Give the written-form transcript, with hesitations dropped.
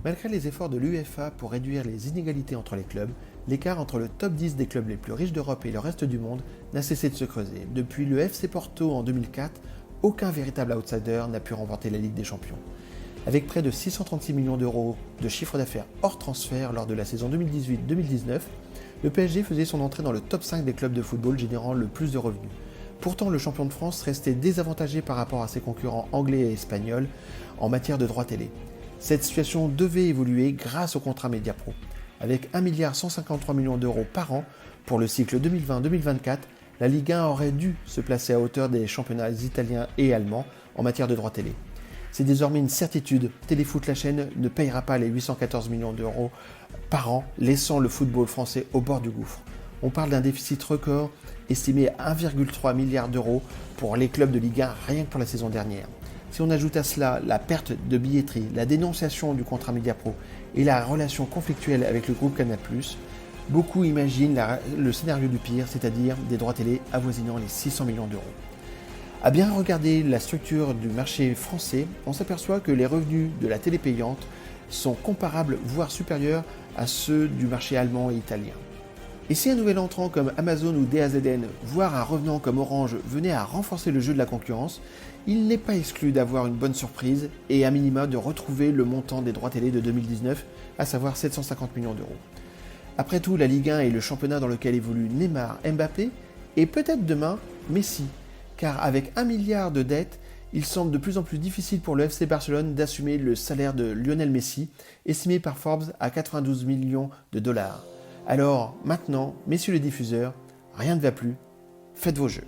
Malgré les efforts de l'UEFA pour réduire les inégalités entre les clubs, l'écart entre le top 10 des clubs les plus riches d'Europe et le reste du monde n'a cessé de se creuser. Depuis le FC Porto en 2004, aucun véritable outsider n'a pu remporter la Ligue des Champions. Avec près de 636 millions d'euros de chiffre d'affaires hors transfert lors de la saison 2018-2019, le PSG faisait son entrée dans le top 5 des clubs de football générant le plus de revenus. Pourtant, le champion de France restait désavantagé par rapport à ses concurrents anglais et espagnols en matière de droits télé. Cette situation devait évoluer grâce au contrat Mediapro. Avec 1,153 milliard d'euros par an pour le cycle 2020-2024, la Ligue 1 aurait dû se placer à hauteur des championnats italiens et allemands en matière de droits télé. C'est désormais une certitude, Téléfoot la chaîne ne payera pas les 814 millions d'euros par an, laissant le football français au bord du gouffre. On parle d'un déficit record estimé à 1,3 milliard d'euros pour les clubs de Ligue 1 rien que pour la saison dernière. Si on ajoute à cela la perte de billetterie, la dénonciation du contrat Mediapro et la relation conflictuelle avec le groupe Canal+, beaucoup imaginent le scénario du pire, c'est-à-dire des droits télé avoisinant les 600 millions d'euros. À bien regarder la structure du marché français, on s'aperçoit que les revenus de la télé payante sont comparables, voire supérieurs à ceux du marché allemand et italien. Et si un nouvel entrant comme Amazon ou DAZN, voire un revenant comme Orange, venait à renforcer le jeu de la concurrence, il n'est pas exclu d'avoir une bonne surprise et à minima de retrouver le montant des droits télé de 2019, à savoir 750 millions d'euros. Après tout, la Ligue 1 est le championnat dans lequel évoluent Neymar, Mbappé et peut-être demain Messi, car avec 1 milliard de dettes, il semble de plus en plus difficile pour le FC Barcelone d'assumer le salaire de Lionel Messi, estimé par Forbes à 92 millions de dollars. Alors, maintenant, messieurs les diffuseurs, rien ne va plus, faites vos jeux.